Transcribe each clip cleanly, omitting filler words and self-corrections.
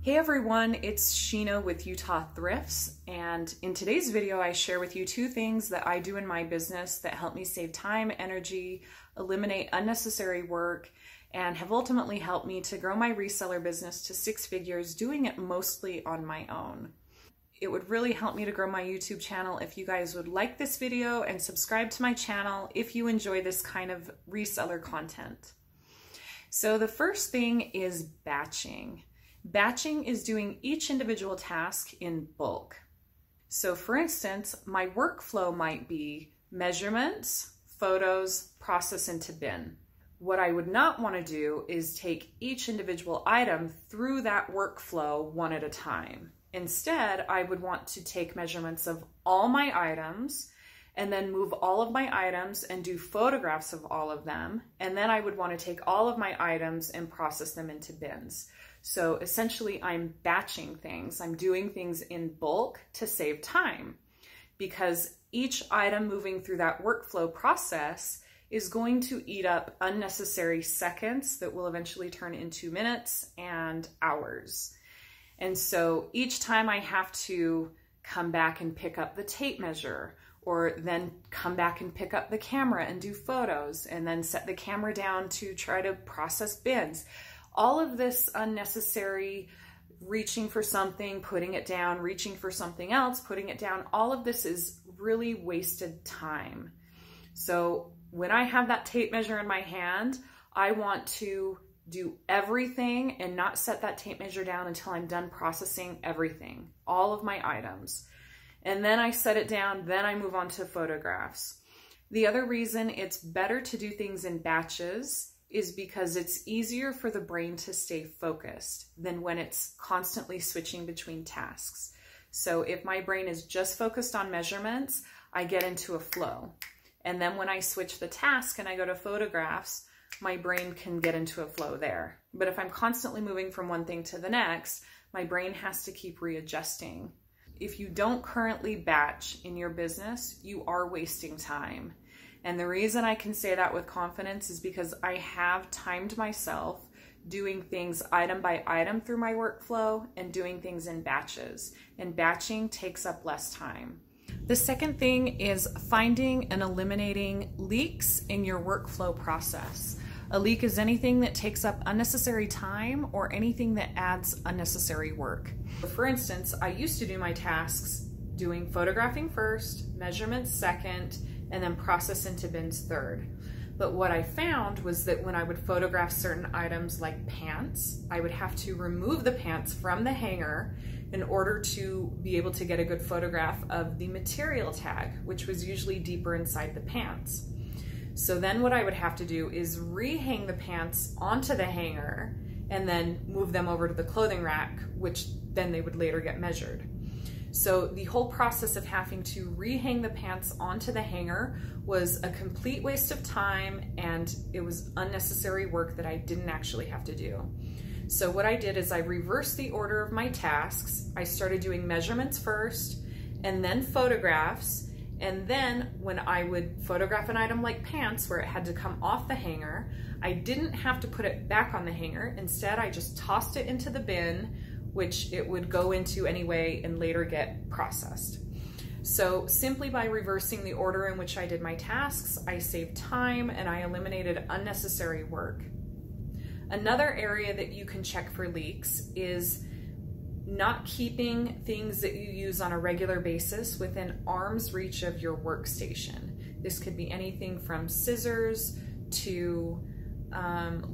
Hey everyone, it's Sheena with Utah Thrifts, and in today's video I share with you two things that I do in my business that help me save time, energy, eliminate unnecessary work, and have ultimately helped me to grow my reseller business to 6 figures, doing it mostly on my own. It would really help me to grow my YouTube channel if you guys would like this video and subscribe to my channel if you enjoy this kind of reseller content. So the first thing is batching. Batching is doing each individual task in bulk. So for instance, my workflow might be measurements, photos, process into bin. What I would not want to do is take each individual item through that workflow one at a time. Instead, I would want to take measurements of all my items and then move all of my items and do photographs of all of them. And then I would want to take all of my items and process them into bins. So essentially I'm batching things. I'm doing things in bulk to save time, because each item moving through that workflow process is going to eat up unnecessary seconds that will eventually turn into minutes and hours. And so each time I have to come back and pick up the tape measure, or then come back and pick up the camera and do photos, and then set the camera down to try to process bins. All of this unnecessary reaching for something, putting it down, reaching for something else, putting it down, all of this is really wasted time. So when I have that tape measure in my hand, I want to do everything and not set that tape measure down until I'm done processing everything, all of my items. And then I set it down, then I move on to photographs. The other reason it's better to do things in batches is because it's easier for the brain to stay focused than when it's constantly switching between tasks. So if my brain is just focused on measurements, I get into a flow. And then when I switch the task and I go to photographs, my brain can get into a flow there. But if I'm constantly moving from one thing to the next, my brain has to keep readjusting. If you don't currently batch in your business, you are wasting time. And the reason I can say that with confidence is because I have timed myself doing things item by item through my workflow and doing things in batches. And batching takes up less time. The second thing is finding and eliminating leaks in your workflow process. A leak is anything that takes up unnecessary time or anything that adds unnecessary work. For instance, I used to do my tasks doing photographing first, measurements second, and then process into bins third. But what I found was that when I would photograph certain items like pants, I would have to remove the pants from the hanger in order to be able to get a good photograph of the material tag, which was usually deeper inside the pants. So then what I would have to do is rehang the pants onto the hanger and then move them over to the clothing rack, which then they would later get measured. So the whole process of having to rehang the pants onto the hanger was a complete waste of time, and it was unnecessary work that I didn't actually have to do. So what I did is I reversed the order of my tasks. I started doing measurements first and then photographs. And then when I would photograph an item like pants where it had to come off the hanger, I didn't have to put it back on the hanger. Instead, I just tossed it into the bin, which it would go into anyway and later get processed. So simply by reversing the order in which I did my tasks, I saved time and I eliminated unnecessary work. Another area that you can check for leaks is not keeping things that you use on a regular basis within arm's reach of your workstation. This could be anything from scissors to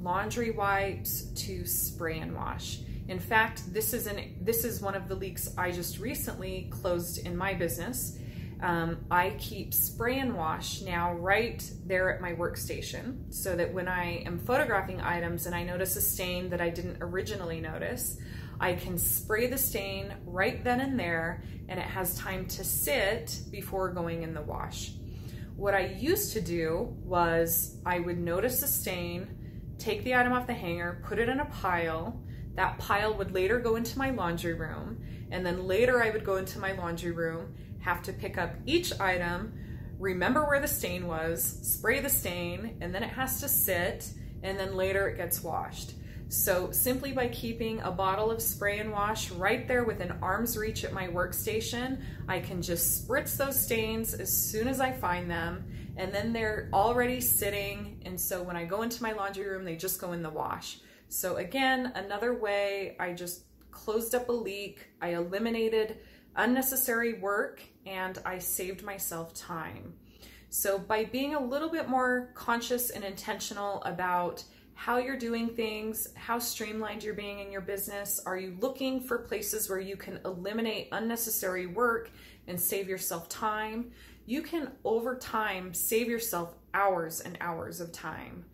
laundry wipes to spray and wash. In fact, this is one of the leaks I just recently closed in my business. I keep spray and wash now right there at my workstation, so that when I am photographing items and I notice a stain that I didn't originally notice, I can spray the stain right then and there, and it has time to sit before going in the wash. What I used to do was I would notice a stain, take the item off the hanger, put it in a pile. That pile would later go into my laundry room, and then later I would go into my laundry room, have to pick up each item, remember where the stain was, spray the stain, and then it has to sit, and then later it gets washed. So simply by keeping a bottle of spray and wash right there within arm's reach at my workstation, I can just spritz those stains as soon as I find them, and then they're already sitting, and so when I go into my laundry room, they just go in the wash. So again, another way, I just closed up a leak, I eliminated unnecessary work, and I saved myself time. So by being a little bit more conscious and intentional about how you're doing things, how streamlined you're being in your business, are you looking for places where you can eliminate unnecessary work and save yourself time? You can, over time, save yourself hours and hours of time.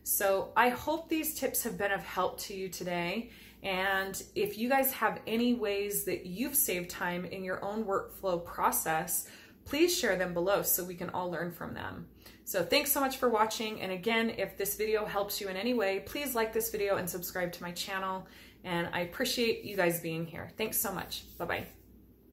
So I hope these tips have been of help to you today. And if you guys have any ways that you've saved time in your own workflow process, please share them below so we can all learn from them. So thanks so much for watching. And again, if this video helps you in any way, please like this video and subscribe to my channel. And I appreciate you guys being here. Thanks so much. Bye-bye.